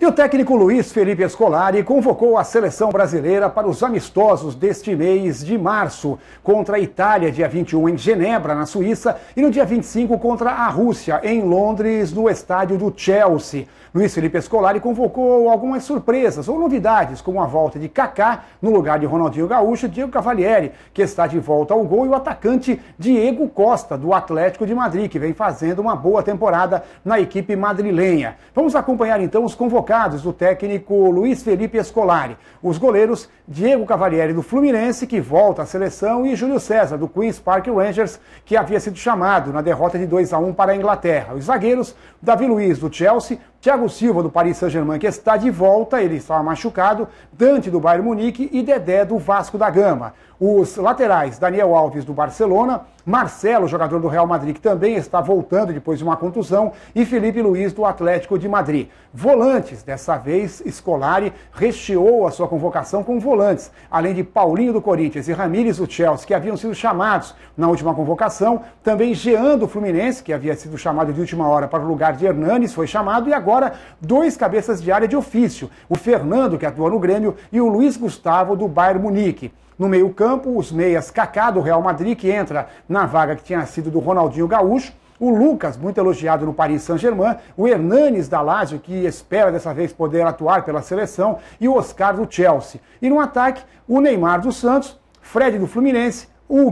E o técnico Luiz Felipe Scolari convocou a seleção brasileira para os amistosos deste mês de março, contra a Itália, dia 21, em Genebra, na Suíça, e no dia 25, contra a Rússia, em Londres, no estádio do Chelsea. Luiz Felipe Scolari convocou algumas surpresas ou novidades, como a volta de Kaká no lugar de Ronaldinho Gaúcho e Diego Cavalieri, que está de volta ao gol, e o atacante Diego Costa, do Atlético de Madrid, que vem fazendo uma boa temporada na equipe madrilenha. Vamos acompanhar então os convocados do técnico Luiz Felipe Scolari. Os goleiros Diego Cavalieri, do Fluminense, que volta à seleção, e Júlio César, do Queen's Park Rangers, que havia sido chamado na derrota de 2-1 para a Inglaterra. Os zagueiros, Davi Luiz, do Chelsea, Thiago Silva, do Paris Saint-Germain, que está de volta, ele estava machucado, Dante, do Bayern Munique, e Dedé, do Vasco da Gama. Os laterais, Daniel Alves, do Barcelona, Marcelo, jogador do Real Madrid, que também está voltando depois de uma contusão, e Felipe Luiz, do Atlético de Madrid. Volantes, dessa vez, Scolari recheou a sua convocação com volantes, além de Paulinho, do Corinthians, e Ramírez, do Chelsea, que haviam sido chamados na última convocação, também Jean, do Fluminense, que havia sido chamado de última hora para o lugar de Hernanes, foi chamado, e agora dois cabeças de área de ofício, o Fernando, que atua no Grêmio, e o Luiz Gustavo, do Bayern Munique. No meio-campo, os meias Kaká, do Real Madrid, que entra na vaga que tinha sido do Ronaldinho Gaúcho, o Lucas, muito elogiado no Paris Saint-Germain, o Hernanes da Lazio, que espera dessa vez poder atuar pela seleção, e o Oscar do Chelsea. E no ataque, o Neymar do Santos, Fred do Fluminense, o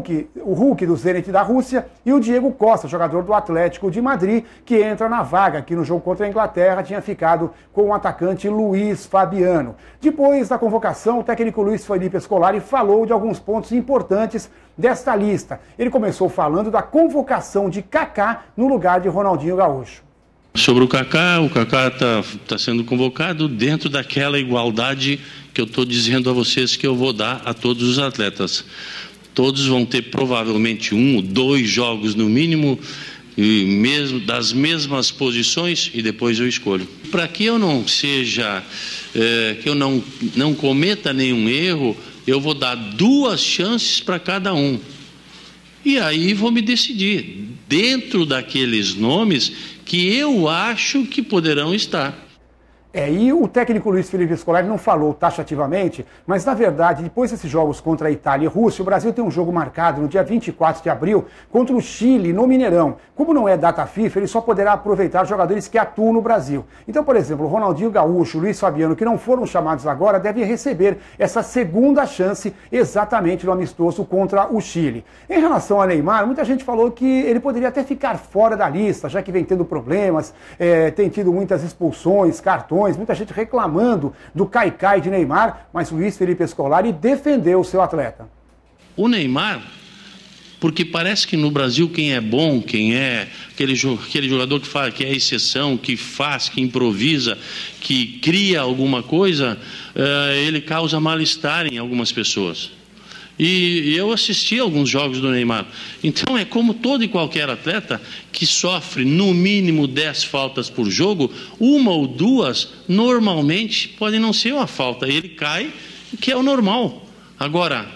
Hulk do Zenit da Rússia e o Diego Costa, jogador do Atlético de Madrid, que entra na vaga, que no jogo contra a Inglaterra tinha ficado com o atacante Luiz Fabiano. Depois da convocação, o técnico Luiz Felipe Scolari falou de alguns pontos importantes desta lista. Ele começou falando da convocação de Kaká no lugar de Ronaldinho Gaúcho. Sobre o Kaká está sendo convocado dentro daquela igualdade que eu estou dizendo a vocês que eu vou dar a todos os atletas. Todos vão ter provavelmente 1 ou 2 jogos no mínimo, e mesmo das mesmas posições, e depois eu escolho. Para que eu não seja, que eu não cometa nenhum erro, eu vou dar 2 chances para cada um. E aí vou me decidir, dentro daqueles nomes que eu acho que poderão estar. E o técnico Luiz Felipe Scolari não falou taxativamente, mas na verdade, depois desses jogos contra a Itália e a Rússia, o Brasil tem um jogo marcado no dia 24 de abril contra o Chile, no Mineirão. Como não é data FIFA, ele só poderá aproveitar jogadores que atuam no Brasil. Então, por exemplo, o Ronaldinho Gaúcho, o Luiz Fabiano, que não foram chamados agora, devem receber essa segunda chance exatamente no amistoso contra o Chile. Em relação a Neymar, muita gente falou que ele poderia até ficar fora da lista, já que vem tendo problemas, tem tido muitas expulsões, cartões, muita gente reclamando do caicai de Neymar, mas Luiz Felipe Scolari defendeu o seu atleta. O Neymar, porque parece que no Brasil quem é bom, quem é aquele jogador que faz, que é exceção, que faz, que improvisa, que cria alguma coisa, ele causa mal-estar em algumas pessoas. E eu assisti a alguns jogos do Neymar. Então é como todo e qualquer atleta que sofre no mínimo 10 faltas por jogo, 1 ou 2 normalmente podem não ser uma falta. Ele cai, que é o normal. Agora,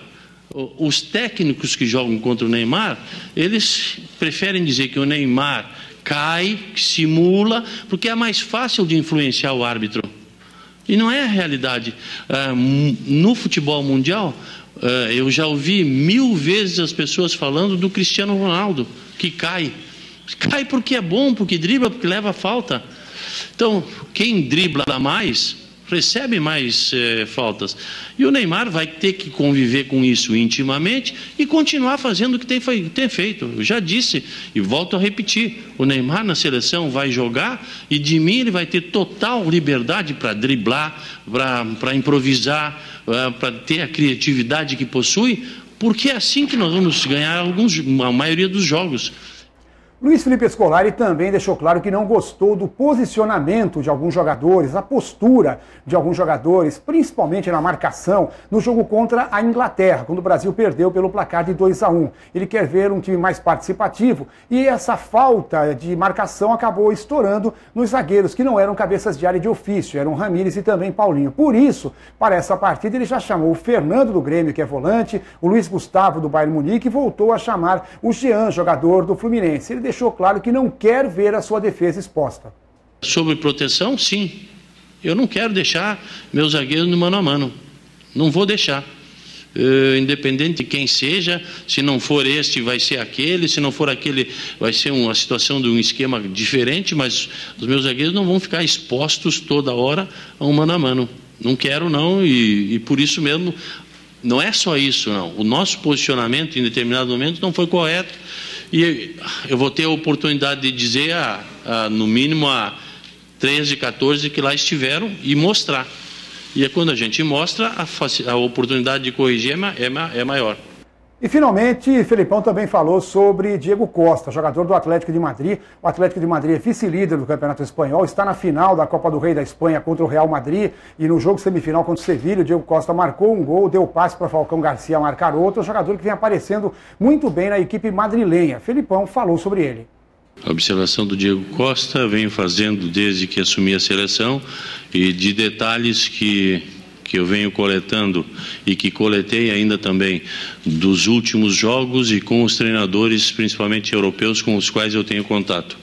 os técnicos que jogam contra o Neymar, eles preferem dizer que o Neymar cai, simula, porque é mais fácil de influenciar o árbitro. E não é a realidade. No futebol mundial, eu já ouvi 1000 vezes as pessoas falando do Cristiano Ronaldo, que cai. Cai porque é bom, porque dribla, porque leva falta. Então, quem dribla mais, recebe mais faltas. E o Neymar vai ter que conviver com isso intimamente e continuar fazendo o que tem feito. Eu já disse e volto a repetir, o Neymar na seleção vai jogar e de mim ele vai ter total liberdade para driblar, para improvisar, para ter a criatividade que possui, porque é assim que nós vamos ganhar a maioria dos jogos. Luiz Felipe Scolari também deixou claro que não gostou do posicionamento de alguns jogadores, a postura de alguns jogadores, principalmente na marcação, no jogo contra a Inglaterra, quando o Brasil perdeu pelo placar de 2-1. Ele quer ver um time mais participativo e essa falta de marcação acabou estourando nos zagueiros, que não eram cabeças de área de ofício, eram Ramírez e também Paulinho. Por isso, para essa partida, ele já chamou o Fernando do Grêmio, que é volante, o Luiz Gustavo do Bayern Munique, e voltou a chamar o Jean, jogador do Fluminense. Ele deixou claro que não quer ver a sua defesa exposta. Sobre proteção, sim. Eu não quero deixar meus zagueiros no mano a mano. Não vou deixar. Independente de quem seja, se não for este, vai ser aquele, se não for aquele, vai ser uma situação de um esquema diferente, mas os meus zagueiros não vão ficar expostos toda hora a um mano a mano. Não quero, não, e por isso mesmo, não é só isso, não. O nosso posicionamento em determinado momento não foi correto, e eu vou ter a oportunidade de dizer, no mínimo, a 13, 14 que lá estiveram e mostrar. E é quando a gente mostra, a oportunidade de corrigir é maior. E, finalmente, Felipão também falou sobre Diego Costa, jogador do Atlético de Madrid. O Atlético de Madrid é vice-líder do Campeonato Espanhol, está na final da Copa do Rei da Espanha contra o Real Madrid. E no jogo semifinal contra o Sevilha, o Diego Costa marcou um gol, deu passe para Falcão Garcia marcar outro. Jogador que vem aparecendo muito bem na equipe madrilenha. Felipão falou sobre ele. A observação do Diego Costa venho fazendo desde que assumi a seleção, e de detalhes que eu venho coletando e que coletei ainda também dos últimos jogos e com os treinadores, principalmente europeus, com os quais eu tenho contato.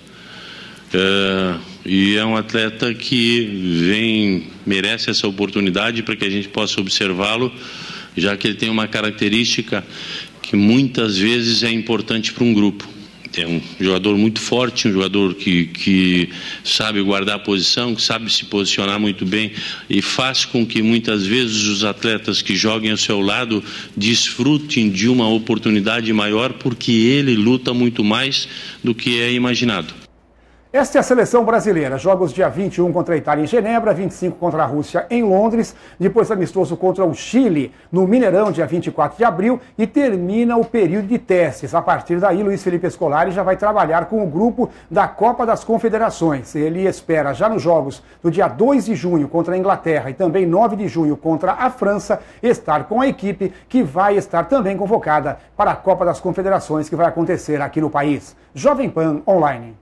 E é um atleta que merece essa oportunidade para que a gente possa observá-lo, já que ele tem uma característica que muitas vezes é importante para um grupo. É um jogador muito forte, um jogador que sabe guardar a posição, que sabe se posicionar muito bem e faz com que muitas vezes os atletas que joguem ao seu lado desfrutem de uma oportunidade maior, porque ele luta muito mais do que é imaginado. Esta é a seleção brasileira. Jogos dia 21 contra a Itália em Genebra, 25 contra a Rússia em Londres, depois amistoso contra o Chile no Mineirão, dia 24 de abril, e termina o período de testes. A partir daí, Luiz Felipe Scolari já vai trabalhar com o grupo da Copa das Confederações. Ele espera, já nos jogos do dia 2 de junho contra a Inglaterra e também 9 de junho contra a França, estar com a equipe que vai estar também convocada para a Copa das Confederações, que vai acontecer aqui no país. Jovem Pan Online.